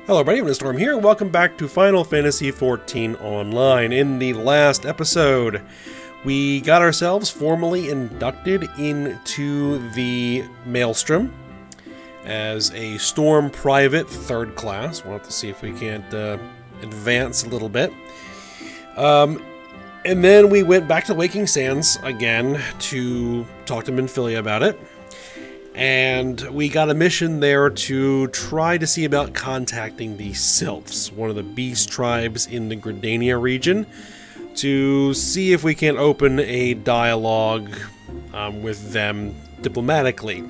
Hello everybody, Storm here, and welcome back to Final Fantasy XIV Online. In the last episode, we got ourselves formally inducted into the Maelstrom as a Storm Private 3rd class. We'll have to see if we can't advance a little bit. And then we went back to Waking Sands again to talk to Minfilia about it. And we got a mission there to try to see about contacting the Sylphs, one of the beast tribes in the Gridania region, to see if we can open a dialogue with them diplomatically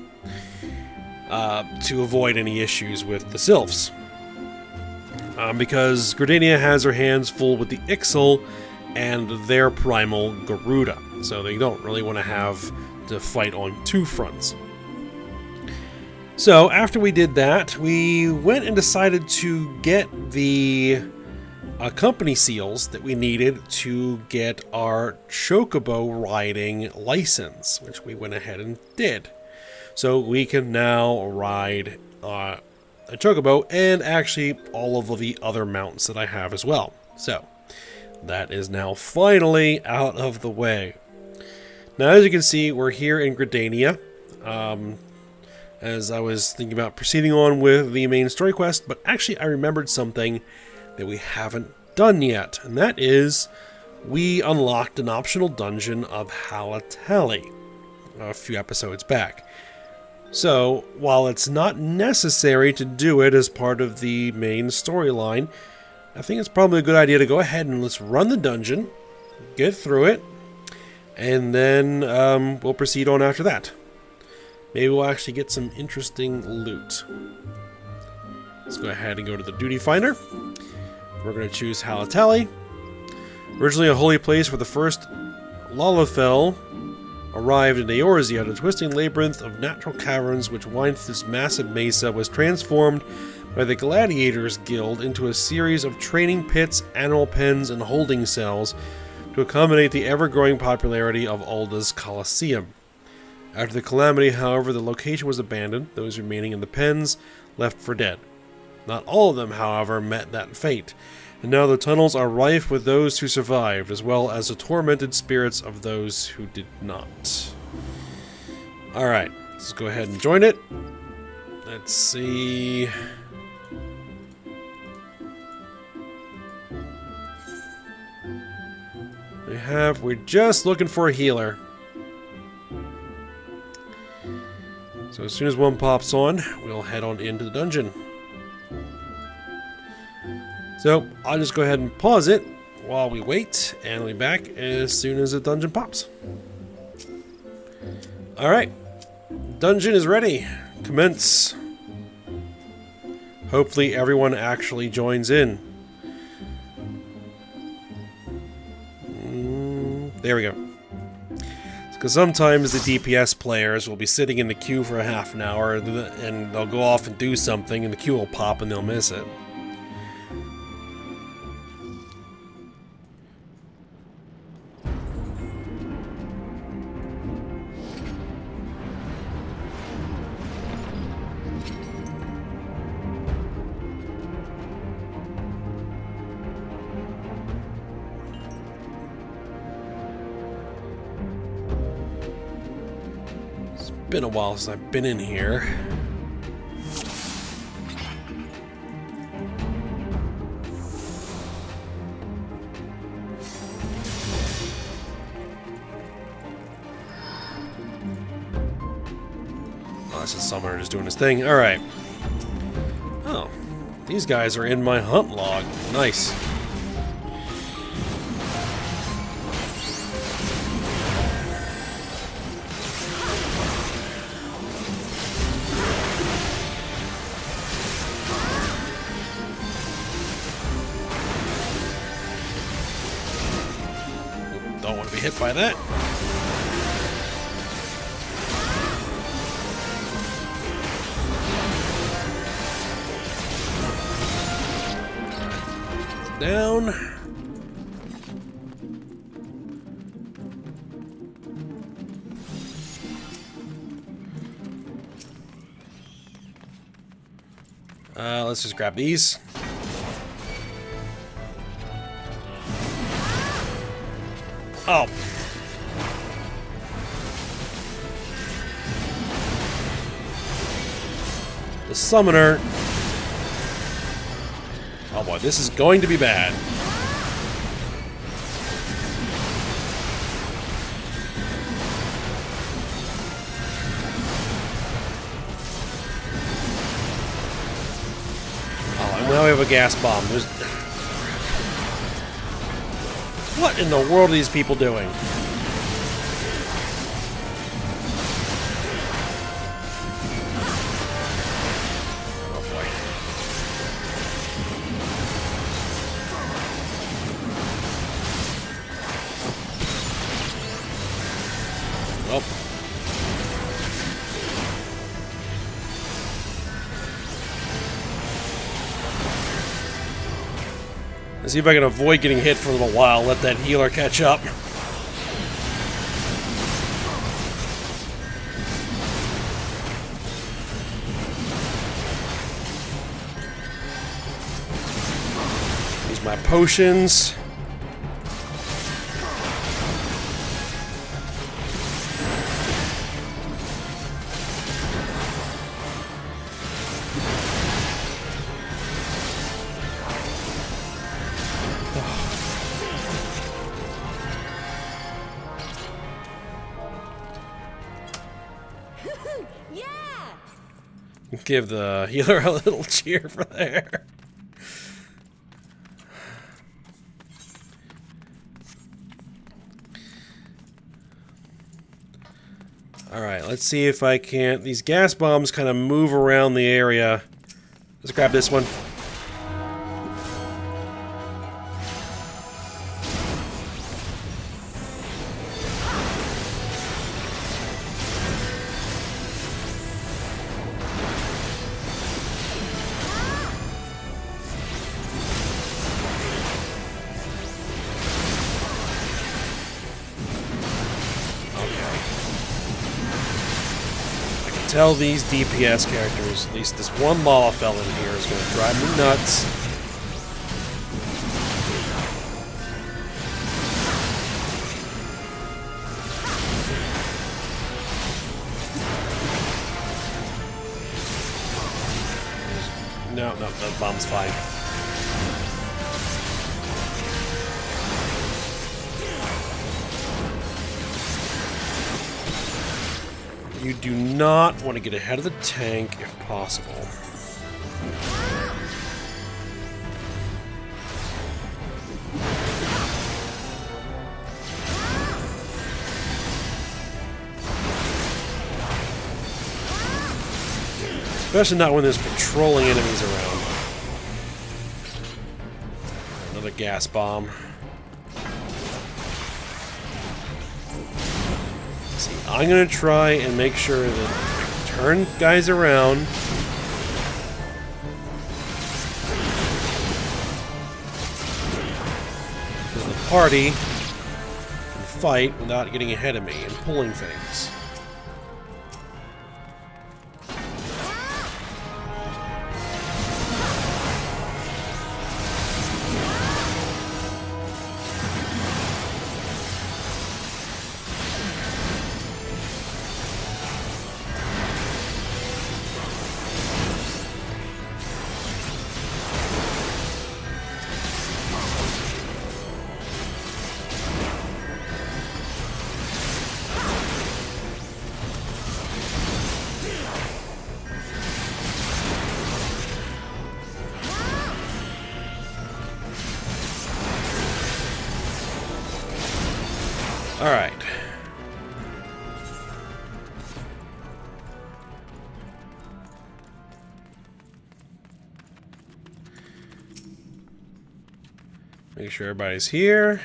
to avoid any issues with the Sylphs. Because Gridania has her hands full with the Ixal and their primal Garuda, so they don't really want to have to fight on two fronts. So, after we did that, we went and decided to get the company seals that we needed to get our Chocobo riding license, which we went ahead and did. So, we can now ride a Chocobo and actually all of the other mounts that I have as well. So, that is now finally out of the way. Now, as you can see, we're here in Gridania. As I was thinking about proceeding on with the main story quest, but actually I remembered something that we haven't done yet, and that is we unlocked an optional dungeon of Halatali a few episodes back. So, while it's not necessary to do it as part of the main storyline, I think it's probably a good idea to go ahead and let's run the dungeon, get through it, and then we'll proceed on after that. Maybe we'll actually get some interesting loot. Let's go ahead and go to the duty finder. We're going to choose Halatali. Originally a holy place where the first Lalafell arrived in Eorzea, the twisting labyrinth of natural caverns which wind through this massive mesa was transformed by the Gladiators Guild into a series of training pits, animal pens, and holding cells to accommodate the ever-growing popularity of Ulda's Colosseum. After the calamity, however, the location was abandoned, those remaining in the pens left for dead. Not all of them, however, met that fate, and now the tunnels are rife with those who survived, as well as the tormented spirits of those who did not. Alright, let's go ahead and join it. Let's see. We're just looking for a healer. So as soon as one pops on, we'll head on into the dungeon. So I'll just go ahead and pause it while we wait, and I'll be back as soon as the dungeon pops. Alright, dungeon is ready. Commence. Hopefully everyone actually joins in. There we go. Because sometimes the DPS players will be sitting in the queue for a half an hour and they'll go off and do something and the queue will pop and they'll miss it. Been a while since I've been in here. Oh, this is summoner just doing his thing. Alright. Oh, these guys are in my hunt log. Nice. Don't want to be hit by that. Down. Let's just grab these. Oh. The summoner. Oh boy, this is going to be bad. Oh, and now we have a gas bomb. What in the world are these people doing? Well. Let's see if I can avoid getting hit for a little while, let that healer catch up. Use my potions. Give the healer a little cheer for there. Alright, let's see if I can't... These gas bombs kind of move around the area. Let's grab this one. Tell these DPS characters, at least this one Lalafell in here is going to drive me nuts. No, that bomb's fine. You do not want to get ahead of the tank if possible. Especially not when there's patrolling enemies around. Another gas bomb. I'm going to try and make sure that I turn guys around. So the party can fight without getting ahead of me and pulling things. All right. Make sure everybody's here.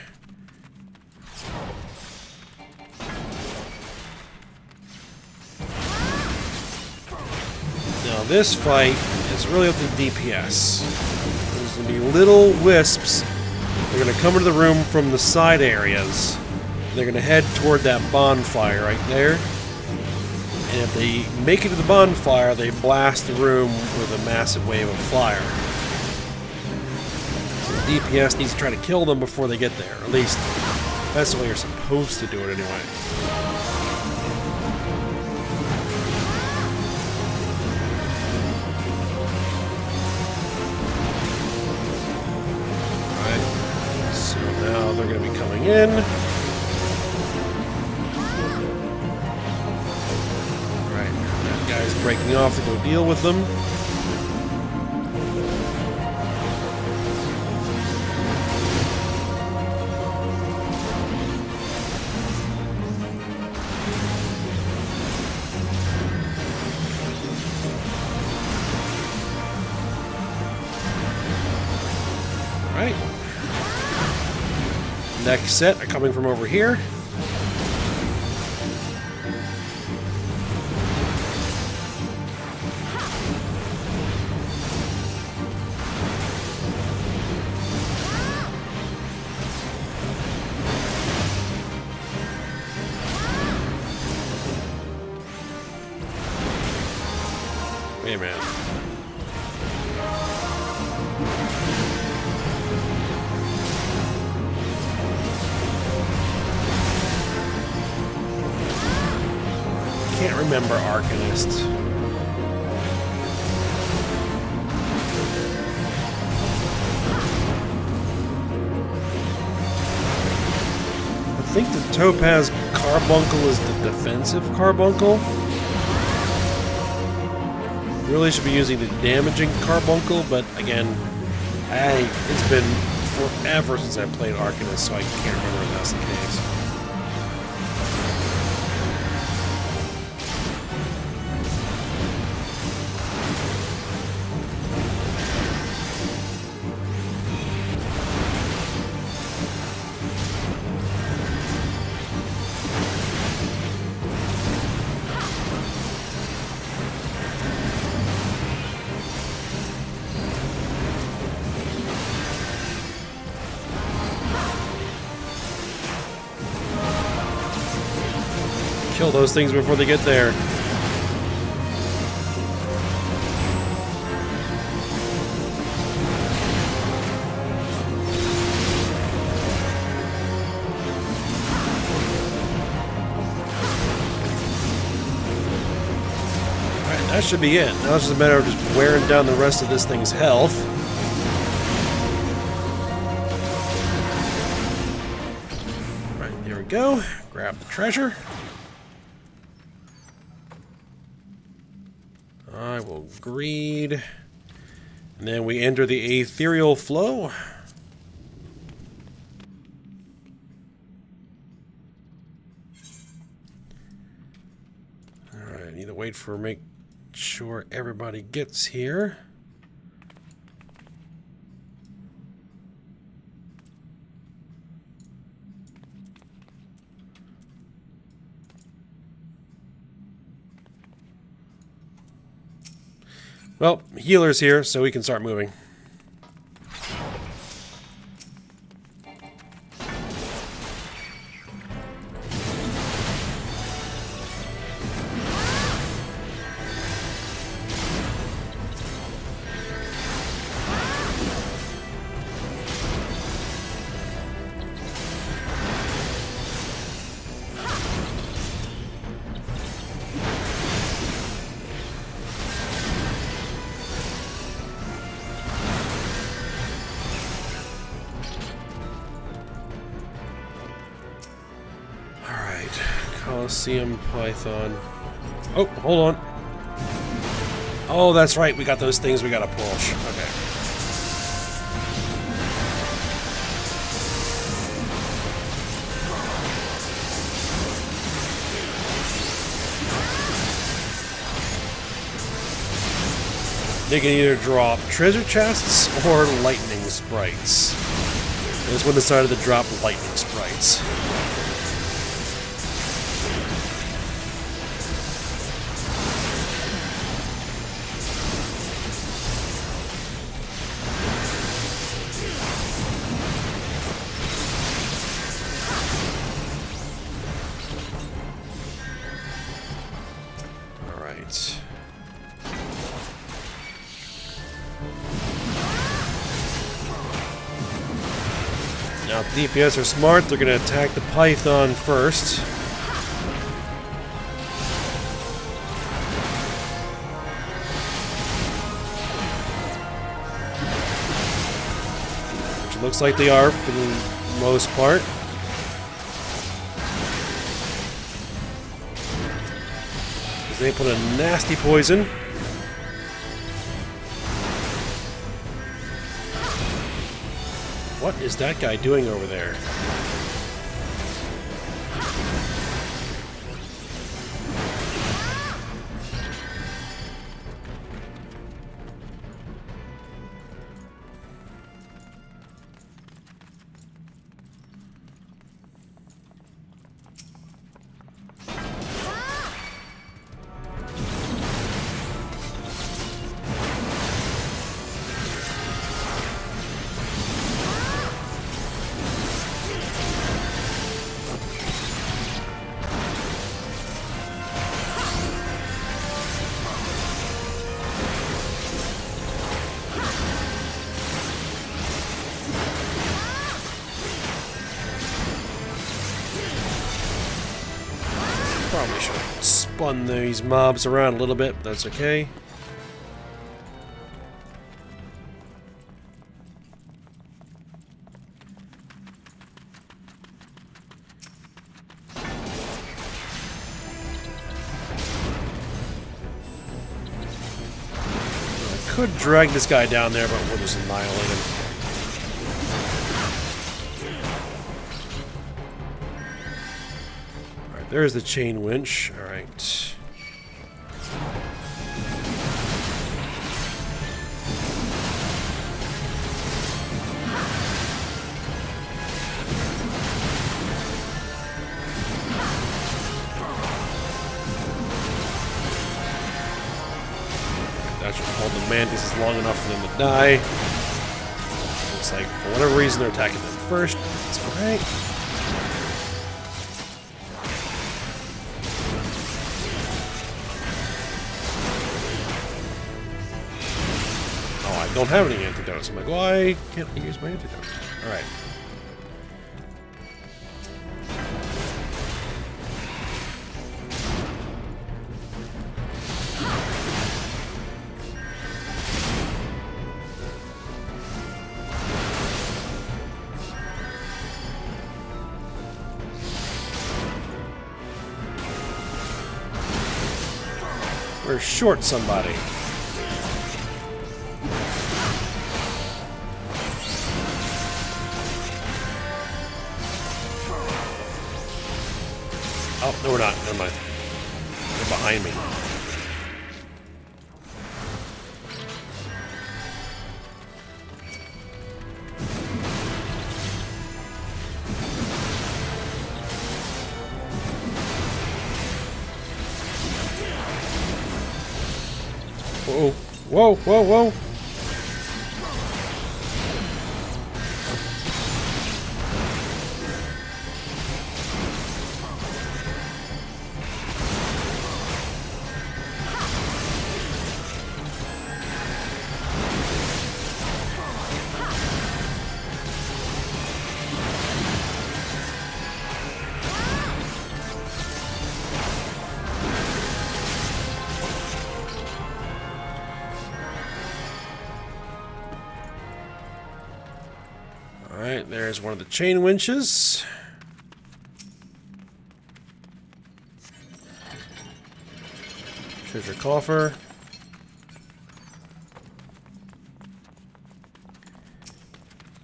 Now this fight is really up to DPS. There's going to be little wisps. They're going to come into the room from the side areas. They're going to head toward that bonfire right there. And if they make it to the bonfire, they blast the room with a massive wave of fire. So the DPS needs to try to kill them before they get there. At least, that's the way you're supposed to do it anyway. Alright, so now they're going to be coming in. Guy's breaking off to go deal with them. Alright. Next set are coming from over here. Hey, man. Can't remember Arcanist. I think the Topaz Carbuncle is the defensive Carbuncle. Really should be using the damaging Carbuncle, but again, it's been forever since I played Arcanist, so I can't remember if that's the case. Kill those things before they get there. Alright, that should be it. Now it's just a matter of just wearing down the rest of this thing's health. Alright, there we go. Grab the treasure. I will greed. And then we enter the ethereal flow. Alright, need to wait for make sure everybody gets here. Well, healer's here, so we can start moving. Coliseum Python. Oh, hold on. Oh, that's right. We got those things we gotta push. Okay. They can either drop treasure chests or lightning sprites. This one decided to drop lightning sprites. Now, if the DPS are smart, they're going to attack the Python first. Which looks like they are for the most part. Because they put a nasty poison. What is that guy doing over there? Probably should have spun these mobs around a little bit, but that's okay. I could drag this guy down there, but we'll just annihilate him. There's the chain winch. Alright. That should hold the mantises long enough for them to die. Looks like for whatever reason they're attacking them first. That's alright. I don't have any antidotes. I'm like, why can't I use my antidote? Alright. We're short somebody. Oh, no, we're not. Never mind. They're behind me. Whoa. Whoa, whoa, whoa. Alright, there's one of the chain winches. Treasure coffer.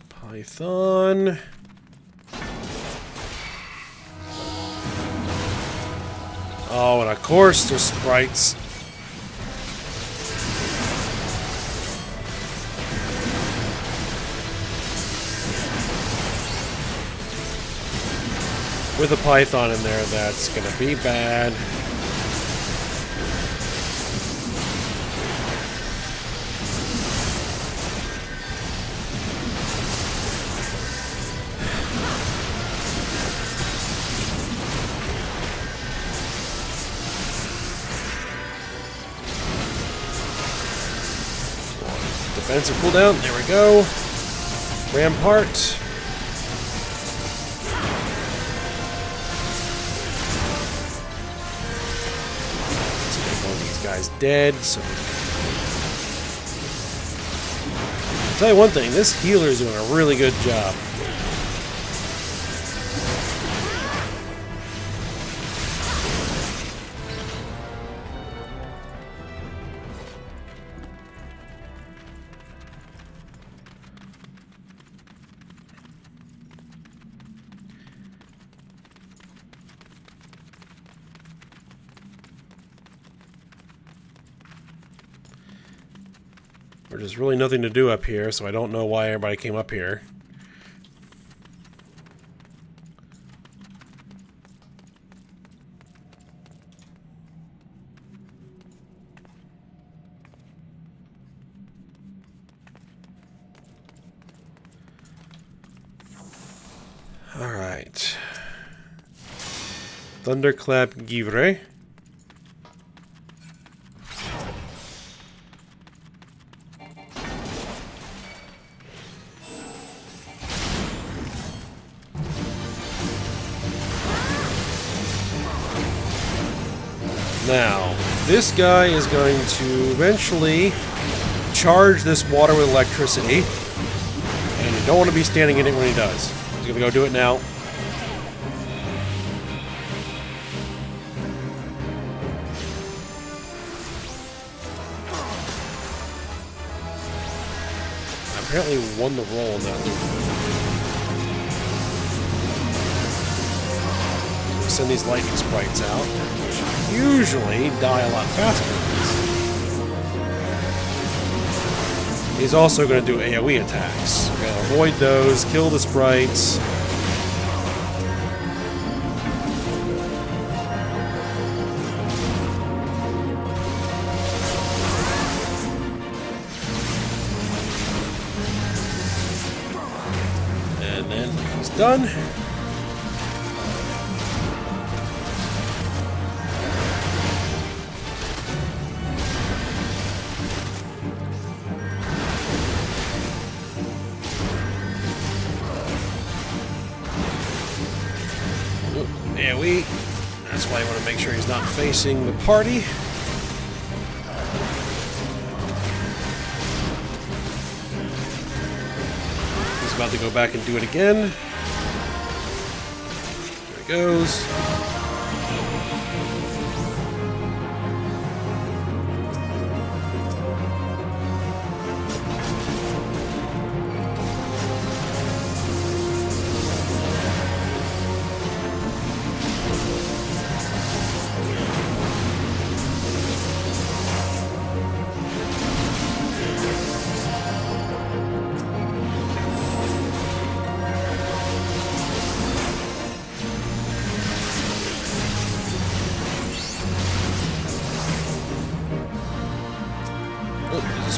Python. Oh, and of course there's sprites. With a python in there, that's gonna be bad. Defensive cooldown, there we go. Rampart. guy's dead, so... I'll tell you one thing, this healer's doing a really good job. There's really nothing to do up here, so I don't know why everybody came up here. Alright. Thunderclap Givre. Now, this guy is going to eventually charge this water with electricity, and you don't want to be standing in it when he does. He's going to go do it now. I apparently won the roll in that loop. Send these lightning sprites out, which usually die a lot faster. He's also going to do AoE attacks. We're going to avoid those, kill the sprites. And then he's done. AoE. That's why you want to make sure he's not facing the party. He's about to go back and do it again. There he goes.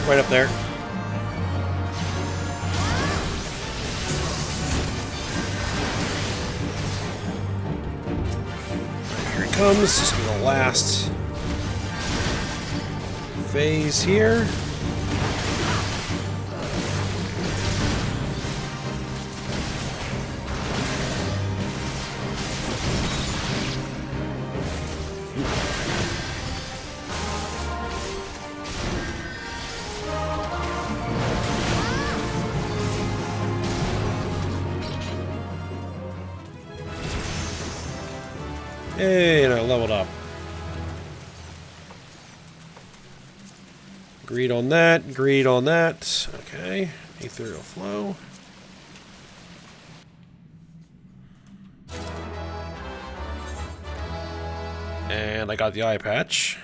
Right up there. Here he comes. This will be the last phase here. Hey, and I leveled up. Greed on that, greed on that. Okay, ethereal flow. And I got the eye patch.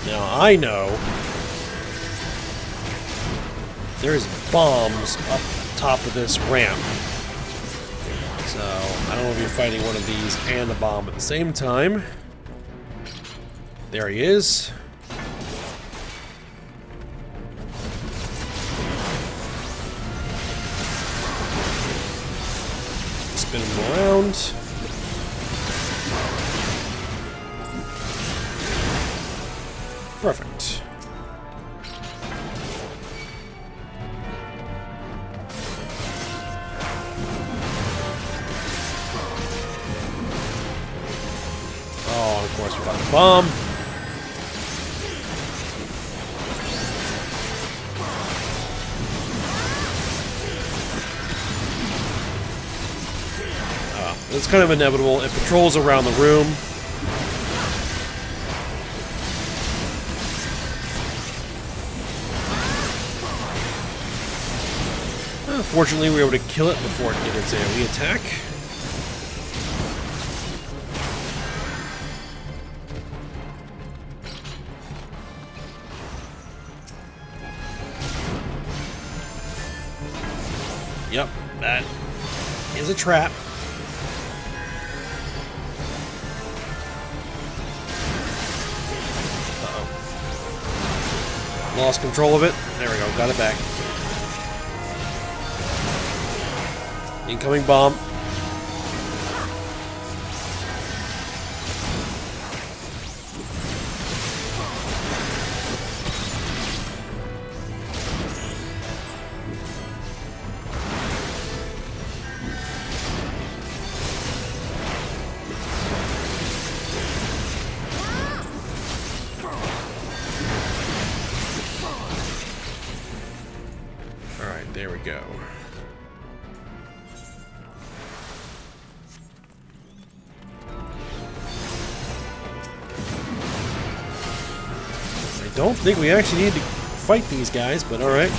Now I know there's bombs up top of this ramp. So I don't know if you're fighting one of these and a bomb at the same time. There he is. Spin him around. Perfect. Oh, of course we got the bomb. It's kind of inevitable. It patrols around the room. Fortunately, we were able to kill it before it did its AoE attack. Yep, that is a trap. Lost control of it. There we go. Got it back. Incoming bomb. There we go. I don't think we actually need to fight these guys, but alright.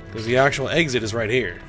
Because the actual exit is right here.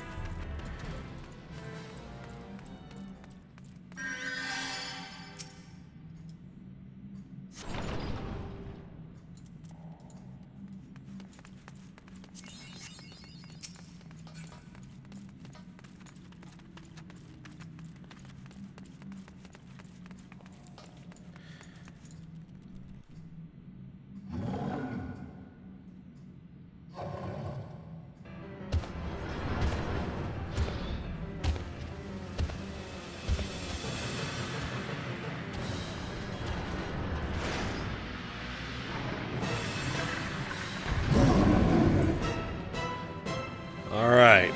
Alright.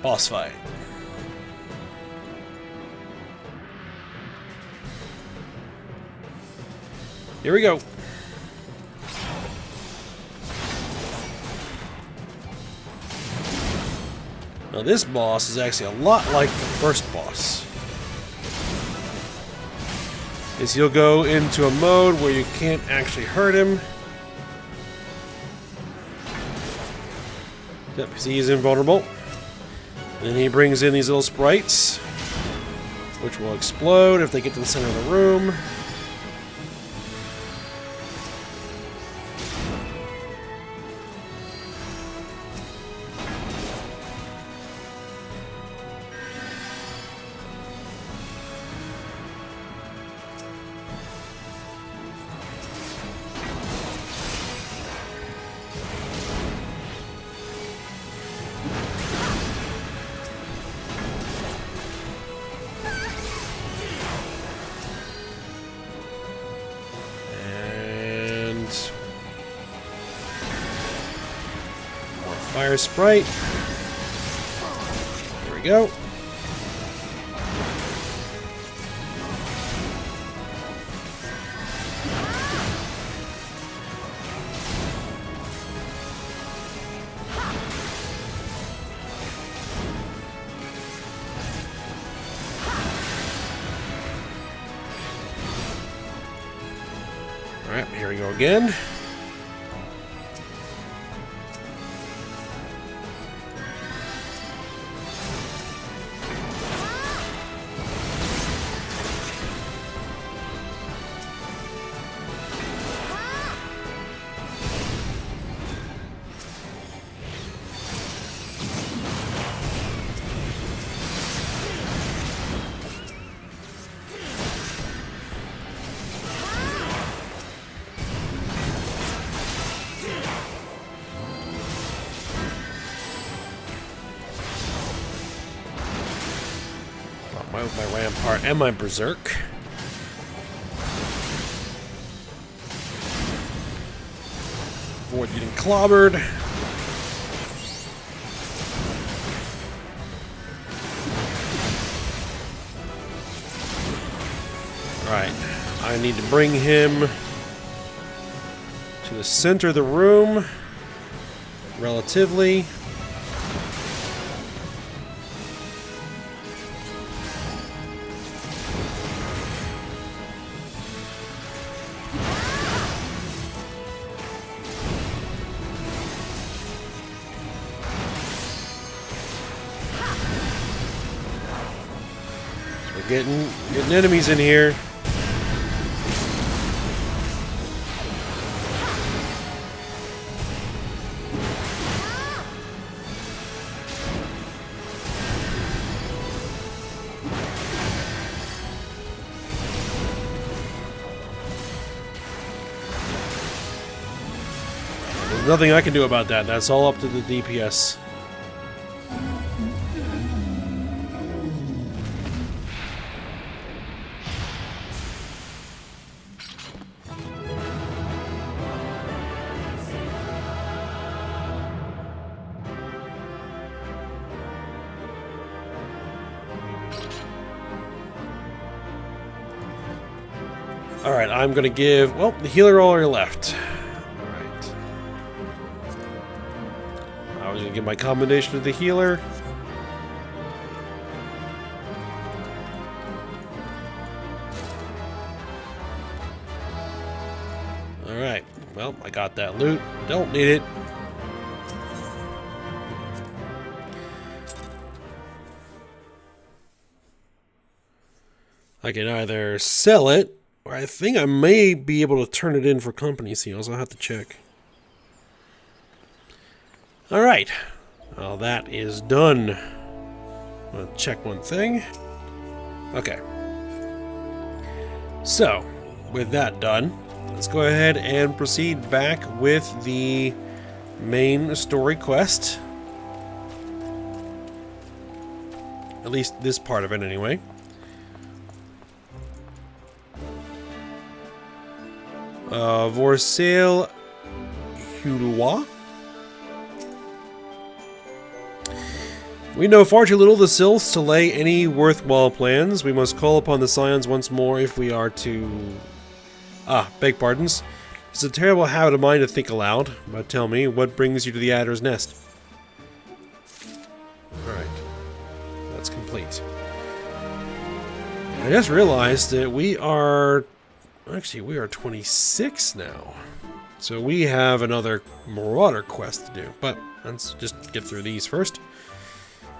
Boss fight. Here we go. Now this boss is actually a lot like the first boss. Is you'll go into a mode where you can't actually hurt him. Yep, see, he's invulnerable. Then he brings in these little sprites, which will explode if they get to the center of the room. Fire sprite. There we go. All right, here we go again. out my rampart and my berserk. Avoid getting clobbered. Alright, I need to bring him to the center of the room, relatively. We're getting enemies in here. There's nothing I can do about that. That's all up to the DPS. Alright, I'm gonna give, well, the healer all are left. Alright. I was gonna give my commendation to the healer. Alright, well, I got that loot. Don't need it. I can either sell it, or I think I may be able to turn it in for company seals. I'll have to check. Alright. Well, that is done. I'm going to check one thing. Okay. So, with that done, let's go ahead and proceed back with the main story quest. At least this part of it, anyway. Eorzea Hulwa. We know far too little of the Sylphs to lay any worthwhile plans. We must call upon the Scions once more if we are to... beg pardons. It's a terrible habit of mine to think aloud, but tell me, what brings you to the Adder's Nest? Alright. That's complete. I just realized that we are... Actually, we are 26 now. So we have another Marauder quest to do. But let's just get through these first.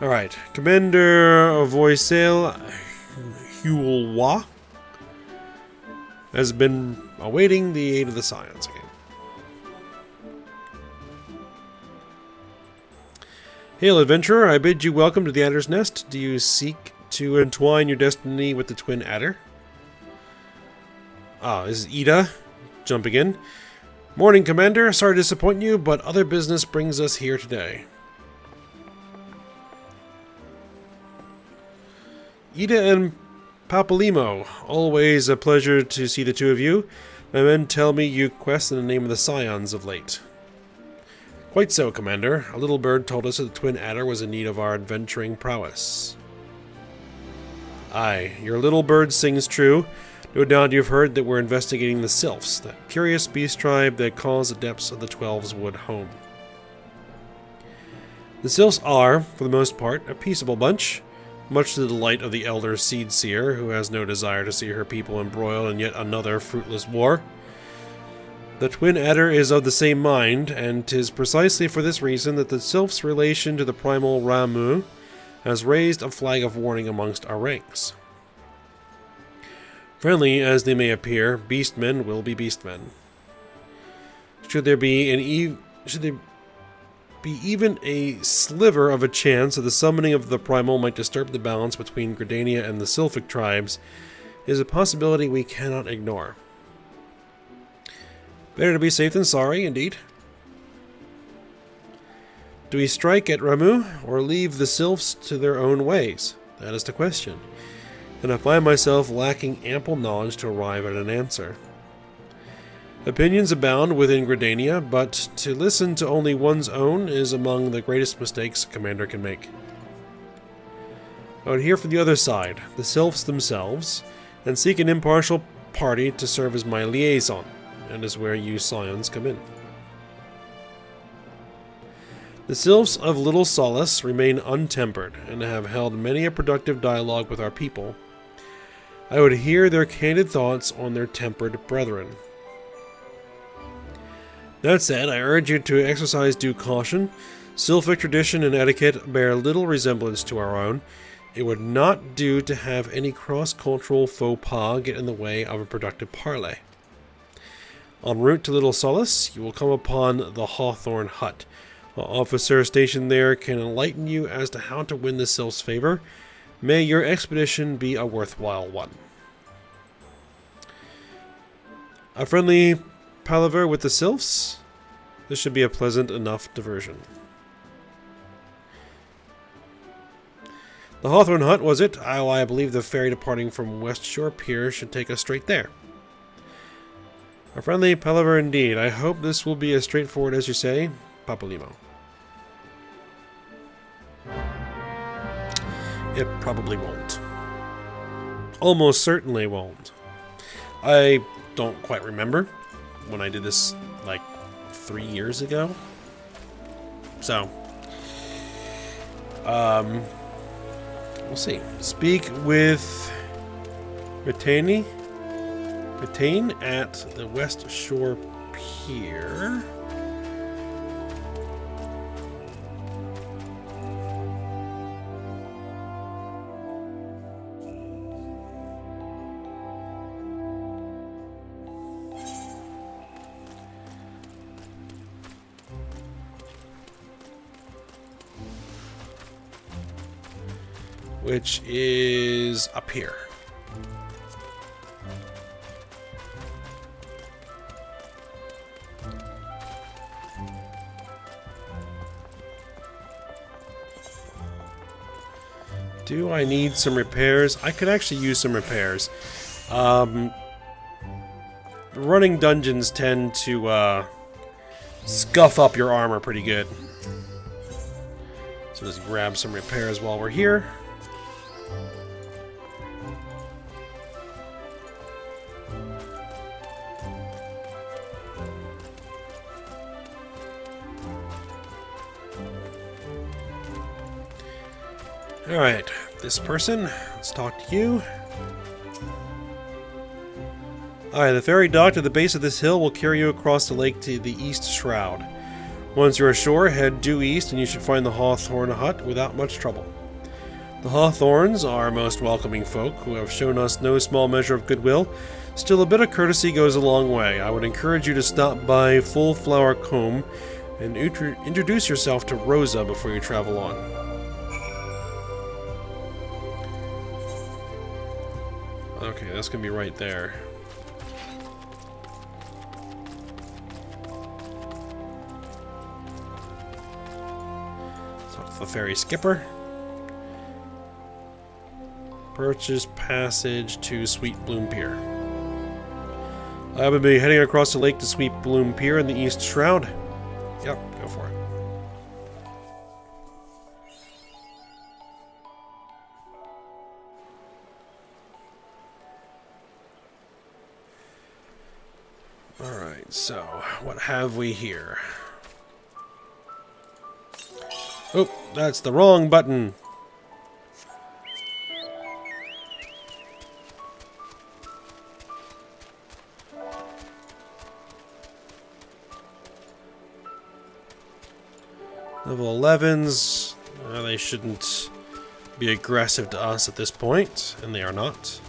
Alright. Commander Eorzea Hulwa has been awaiting the aid of the Scions again. Hail, adventurer. I bid you welcome to the Adder's Nest. Do you seek to entwine your destiny with the Twin Adder? This is Ida. Jumping in. Morning, Commander. Sorry to disappoint you, but other business brings us here today. Ida and Papalimo. Always a pleasure to see the two of you. My men tell me you quest in the name of the Scions of late. Quite so, Commander. A little bird told us that the Twin Adder was in need of our adventuring prowess. Aye, your little bird sings true. No doubt you've heard that we're investigating the Sylphs, that curious beast tribe that calls the depths of the Twelve's Wood home. The Sylphs are, for the most part, a peaceable bunch, much to the delight of the elder Seedseer, who has no desire to see her people embroiled in yet another fruitless war. The Twin Adder is of the same mind, and 'tis precisely for this reason that the Sylphs' relation to the primal Ramu has raised a flag of warning amongst our ranks. Friendly as they may appear, beastmen will be beastmen. Should there be even a sliver of a chance that the summoning of the primal might disturb the balance between Gridania and the Sylphic tribes, is a possibility we cannot ignore. Better to be safe than sorry, indeed. Do we strike at Ramu, or leave the Sylphs to their own ways? That is the question. and I find myself lacking ample knowledge to arrive at an answer. Opinions abound within Gridania, but to listen to only one's own is among the greatest mistakes a commander can make. I would hear from the other side, the sylphs themselves, and seek an impartial party to serve as my liaison, and is where you scions come in. The sylphs of Little Solace remain untempered, and have held many a productive dialogue with our people. I would hear their candid thoughts on their tempered brethren. That said, I urge you to exercise due caution. Sylphic tradition and etiquette bear little resemblance to our own. It would not do to have any cross-cultural faux pas get in the way of a productive parley. En route to Little Solace, you will come upon the Hawthorn Hut. An officer stationed there can enlighten you as to how to win the sylph's favor. May your expedition be a worthwhile one. A friendly palaver with the sylphs? This should be a pleasant enough diversion. The Hawthorn Hut, was it? Oh, I believe the ferry departing from West Shore Pier should take us straight there. A friendly palaver indeed. I hope this will be as straightforward as you say, Papalimo. It probably won't. Almost certainly won't. I don't quite remember when I did this like 3 years ago. So, we'll see. Speak with Mitane at the West Shore Pier. Which is up here. Do I need some repairs? I could actually use some repairs. Running dungeons tend to scuff up your armor pretty good. So let's grab some repairs while we're here. Alright, this person, let's talk to you. Alright, the ferry docked at the base of this hill will carry you across the lake to the East Shroud. Once you're ashore, head due east and you should find the Hawthorn Hut without much trouble. The Hawthorns are most welcoming folk who have shown us no small measure of goodwill. Still, a bit of courtesy goes a long way. I would encourage you to stop by Full Flower Combe and introduce yourself to Rosa before you travel on. Okay, that's gonna be right there. Talk to the ferry skipper. Purchase passage to Sweet Bloom Pier. I will be heading across the lake to Sweet Bloom Pier in the East Shroud. Yep, go for it. Alright, so what have we here? Oh, that's the wrong button. Level 11s, they shouldn't be aggressive to us at this point, and they are not.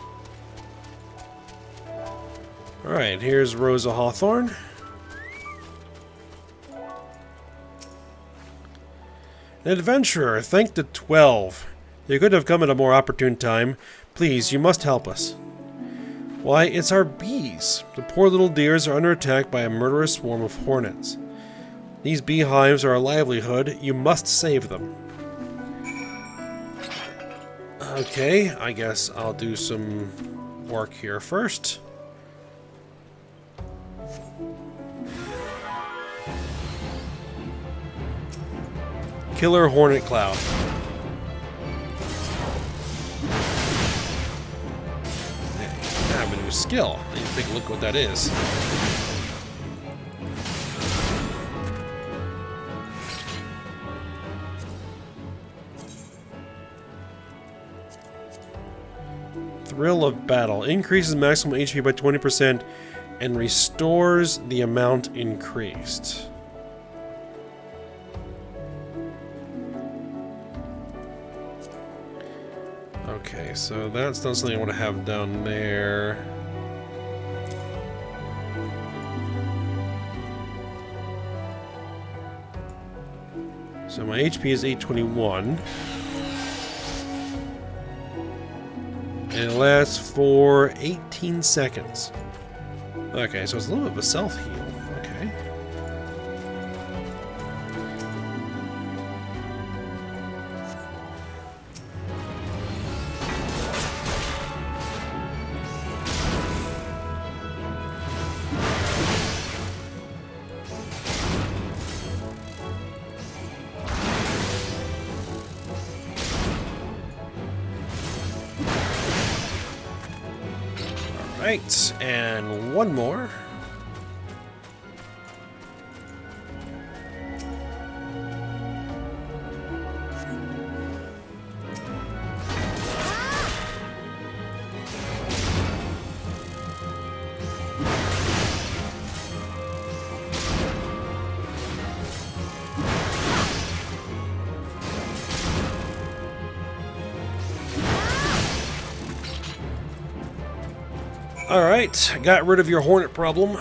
Alright, here's Rosa Hawthorn. An adventurer, thank the 12. You could have come at a more opportune time. Please, you must help us. Why, it's our bees. The poor little dears are under attack by a murderous swarm of hornets. These beehives are our livelihood. You must save them. Okay, I guess I'll do some work here first. Killer Hornet Cloud. I have a new skill. I need to take a look at what that is. Thrill of Battle. Increases maximum HP by 20% and restores the amount increased. Okay, so that's not something I want to have down there. So my HP is 821. And it lasts for 18 seconds. Okay, so it's a little bit of a self-heal. Okay. Right, and one more. Alright, got rid of your hornet problem.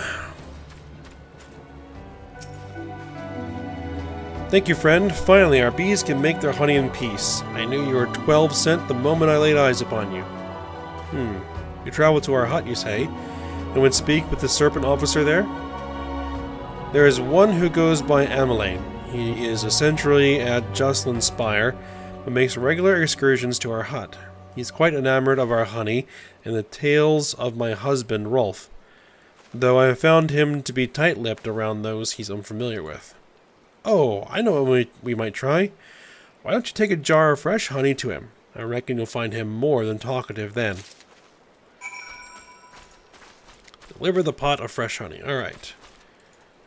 Thank you, friend. Finally, our bees can make their honey in peace. I knew you were 12 cent the moment I laid eyes upon you. You travel to our hut, you say, and would speak with the serpent officer there? There is one who goes by Ameline. He is essentially at Jocelyn's Spire, but makes regular excursions to our hut. He's quite enamored of our honey and the tales of my husband, Rolf, though I have found him to be tight-lipped around those he's unfamiliar with. Oh, I know what we might try. Why don't you take a jar of fresh honey to him? I reckon you'll find him more than talkative then. Deliver the pot of fresh honey. Alright.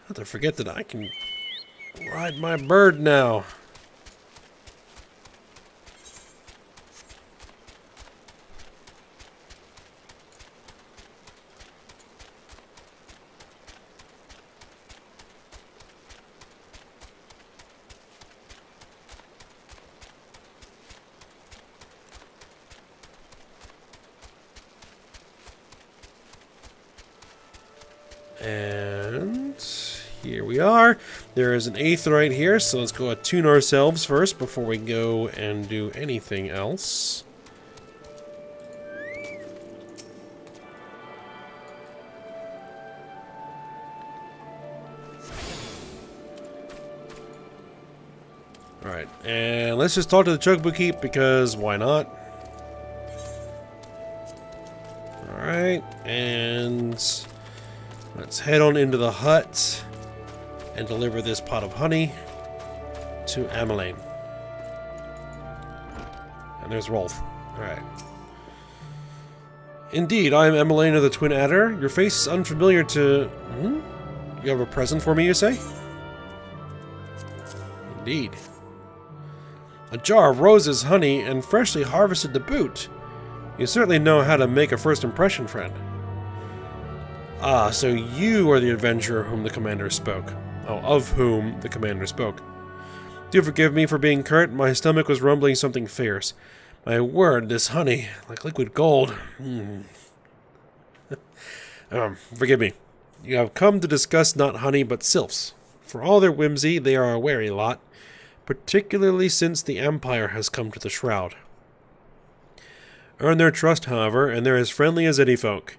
Not to forget that I can ride my bird now. And here we are. There is an aetheryte here, so let's go attune ourselves first before we go and do anything else. Alright, and let's just talk to the Chocobo Keep because why not? Alright, and let's head on into the hut and deliver this pot of honey to Ameline. And there's Rolf. Alright. Indeed, I am Ameline of the Twin Adder. Your face is unfamiliar to... You have a present for me, you say? Indeed. A jar of roses, honey, and freshly harvested to boot. You certainly know how to make a first impression, friend. Ah, so you are the adventurer whom the commander spoke. Oh, of whom the commander spoke. Do forgive me for being curt. My stomach was rumbling something fierce. My word, this honey, like liquid gold. Forgive me. You have come to discuss not honey, but sylphs. For all their whimsy, they are a wary lot, particularly since the Empire has come to the Shroud. Earn their trust, however, and they're as friendly as any folk.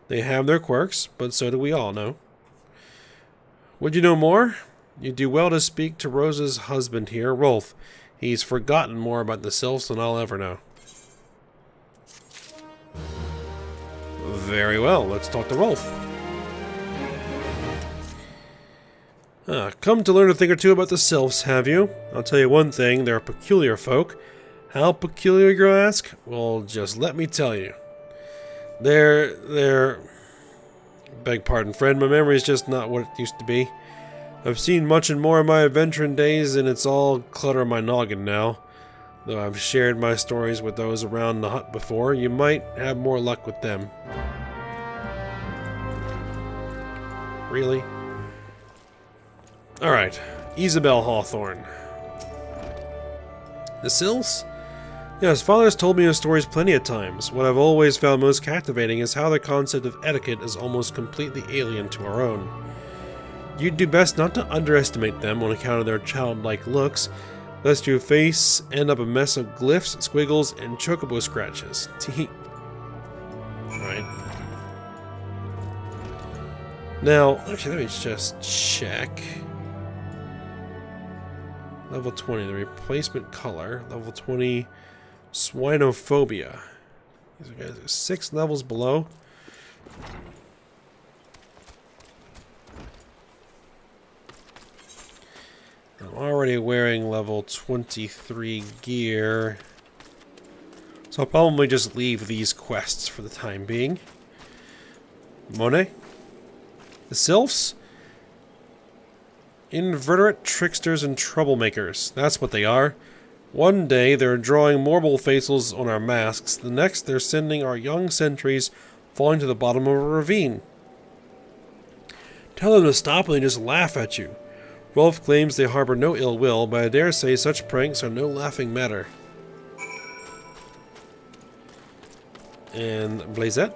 They have their quirks, but so do we all know. Would you know more? You do well to speak to Rose's husband here, Rolf. He's forgotten more about the sylphs than I'll ever know. Very well, let's talk to Rolf. Come to learn a thing or two about the sylphs, have you? I'll tell you one thing, they're a peculiar folk. How peculiar, you ask? Well, just let me tell you. They're... Beg pardon, friend, my memory's just not what it used to be. I've seen much and more in my adventuring days, and it's all clutter in my noggin now. Though I've shared my stories with those around the hut before, you might have more luck with them. Really? Alright, Isabel Hawthorne. The sylphs? Yes, father's told me his stories plenty of times. What I've always found most captivating is how the concept of etiquette is almost completely alien to our own. You'd do best not to underestimate them on account of their childlike looks, lest your face end up a mess of glyphs, squiggles, and chocobo scratches. Tee. Alright. Now, actually, let me just check. Level 20, the replacement color. Level 20, swinophobia. These guys are 6 levels below. I'm already wearing level 23 gear. So I'll probably just leave these quests for the time being. Monet? The sylphs? Inveterate tricksters and troublemakers. That's what they are. One day they're drawing marble faces on our masks. The next they're sending our young sentries falling to the bottom of a ravine. Tell them to stop and they just laugh at you. Rolf claims they harbor no ill will, but I dare say such pranks are no laughing matter. And Blazette?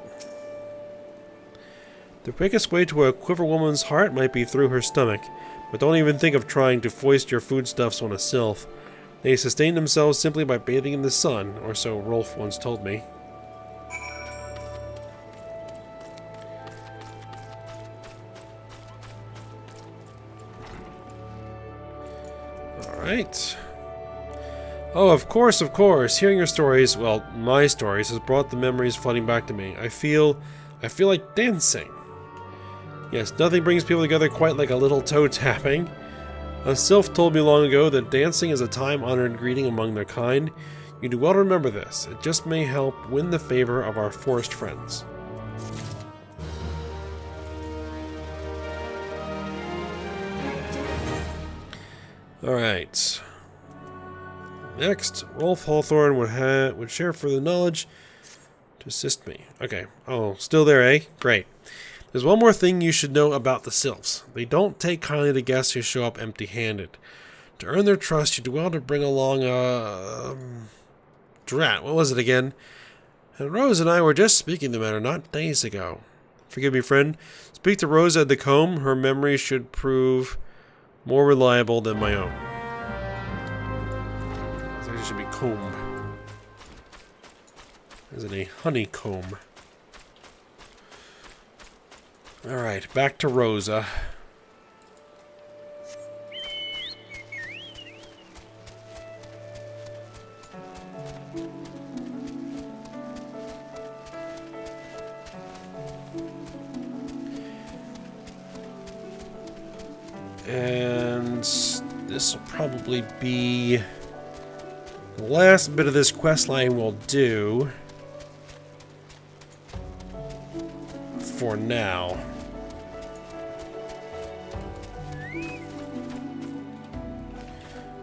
The quickest way to a quiver woman's heart might be through her stomach, but don't even think of trying to foist your foodstuffs on a sylph. They sustain themselves simply by bathing in the sun, or so Rolf once told me. Alright. Oh, of course, of course. Hearing your stories, well, my stories, has brought the memories flooding back to me. I feel like dancing. Yes, nothing brings people together quite like a little toe tapping. A sylph told me long ago that dancing is a time-honored greeting among their kind. You do well to remember this. It just may help win the favor of our forest friends. Alright. Next, Rolf Hawthorne would share further knowledge to assist me. Okay. Oh, still there, eh? Great. There's one more thing you should know about the sylphs. They don't take kindly to guests who show up empty-handed. To earn their trust, you do well to bring along a... Drat, what was it again? And Rose and I were just speaking the matter not days ago. Forgive me, friend. Speak to Rosa at the comb. Her memory should prove more reliable than my own. I think it should be comb. Is it a honeycomb? Alright, back to Rosa. And this will probably be the last bit of this quest line we'll do for now.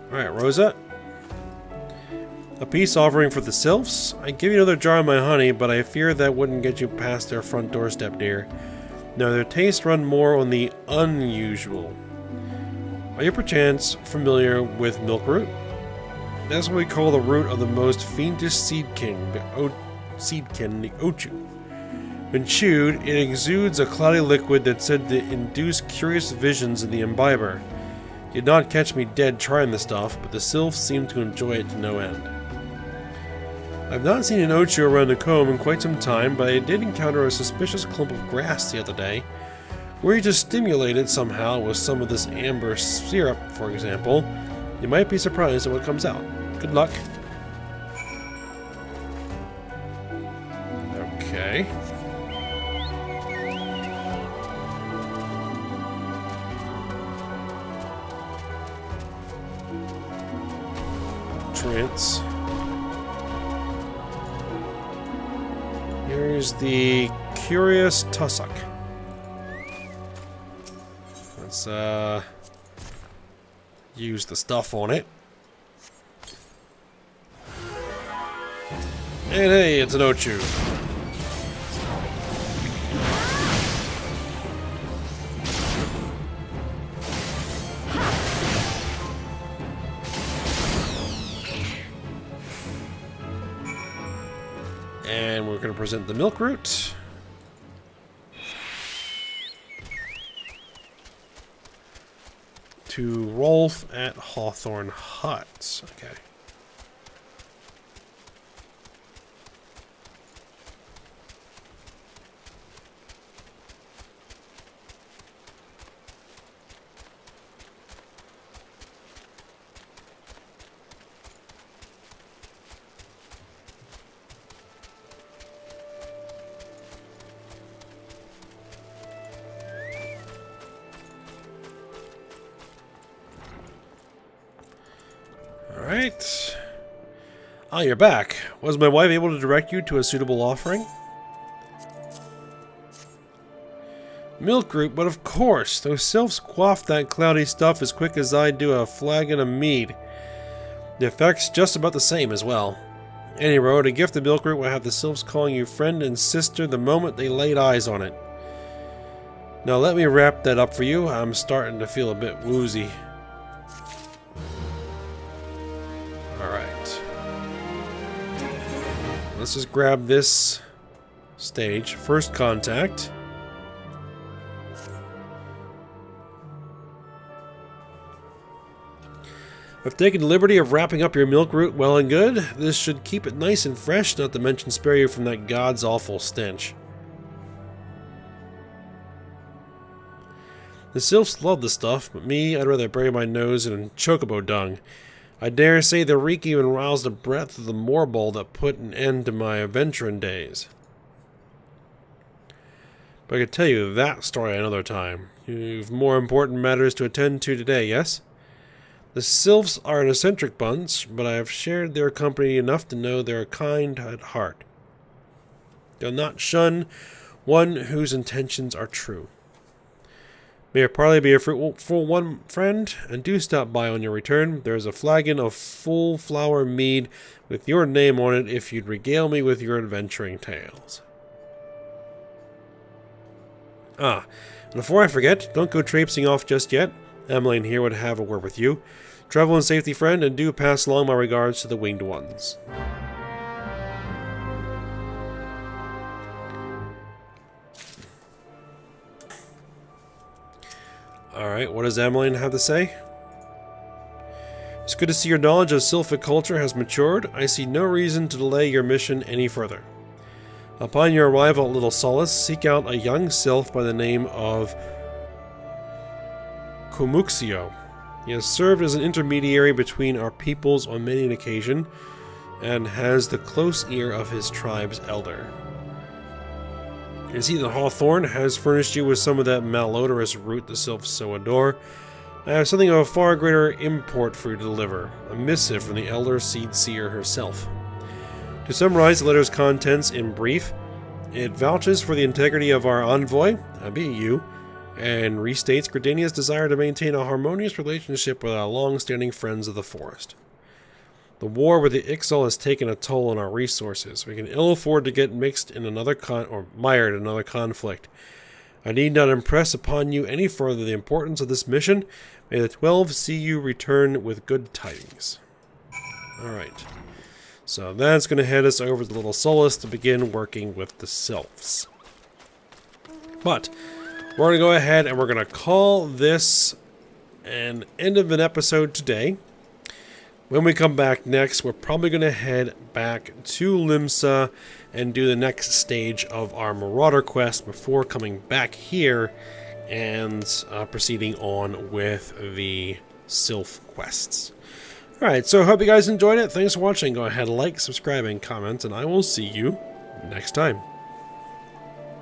Alright, Rosa. A peace offering for the sylphs? I'd give you another jar of my honey, but I fear that wouldn't get you past their front doorstep, dear. No, their tastes run more on the unusual. Are you perchance familiar with milkroot? That's what we call the root of the most fiendish seedkin, the ochu. When chewed, it exudes a cloudy liquid that's said to induce curious visions in the imbiber. You'd not catch me dead trying the stuff, but the sylphs seem to enjoy it to no end. I've not seen an ochu around the comb in quite some time, but I did encounter a suspicious clump of grass the other day. Were you to stimulate it somehow with some of this amber syrup, for example, you might be surprised at what comes out. Good luck. Okay. nutrients. Here's the Curious Tussock. Let's use the stuff on it. And hey, it's an Ochu. And we're going to present the milk root. To Rolf at Hawthorne Hut. Okay. Alright. Ah, you're back. Was my wife able to direct you to a suitable offering? Milk root, but of course. Those sylphs quaff that cloudy stuff as quick as I do a flagon of mead. The effect's just about the same as well. Any road, a gift of milk root will have the sylphs calling you friend and sister the moment they laid eyes on it. Now let me wrap that up for you. I'm starting to feel a bit woozy. Alright. Let's just grab this stage. First contact. I've taken the liberty of wrapping up your milk root well and good. This should keep it nice and fresh, not to mention spare you from that god's awful stench. The sylphs love the stuff, but me, I'd rather bury my nose in chocobo dung. I dare say the reek even roused the breath of the morbol that put an end to my adventuring days. But I could tell you that story another time. You've more important matters to attend to today, yes? The sylphs are an eccentric bunch, but I have shared their company enough to know they're kind at heart. They'll not shun one whose intentions are true. May your parley be a fruitful one, friend, and do stop by on your return. There is a flagon of full flower mead with your name on it if you'd regale me with your adventuring tales. Ah, and before I forget, don't go traipsing off just yet. Emmeline here would have a word with you. Travel in safety, friend, and do pass along my regards to the winged ones. Alright, what does Emmeline have to say? It's good to see your knowledge of sylphic culture has matured. I see no reason to delay your mission any further. Upon your arrival at Little Solace, seek out a young sylph by the name of Kumuxio. He has served as an intermediary between our peoples on many an occasion, and has the close ear of his tribe's elder. You see that Hawthorne has furnished you with some of that malodorous root the sylphs so adore. I have something of a far greater import for you to deliver, a missive from the elder seed seer herself. To summarize the letter's contents in brief, it vouches for the integrity of our envoy, be you, and restates Gridania's desire to maintain a harmonious relationship with our long-standing friends of the forest. The war with the Ixal has taken a toll on our resources. We can ill afford to get mixed in another mired in another conflict. I need not impress upon you any further the importance of this mission. May the 12 see you return with good tidings. Alright. So that's going to head us over to Little Solace to begin working with the sylphs. But we're going to go ahead and we're going to call this an end of an episode today. When we come back next, we're probably going to head back to Limsa and do the next stage of our Marauder quest before coming back here and proceeding on with the Sylph quests. Alright, so I hope you guys enjoyed it. Thanks for watching. Go ahead, like, subscribe, and comment, and I will see you next time.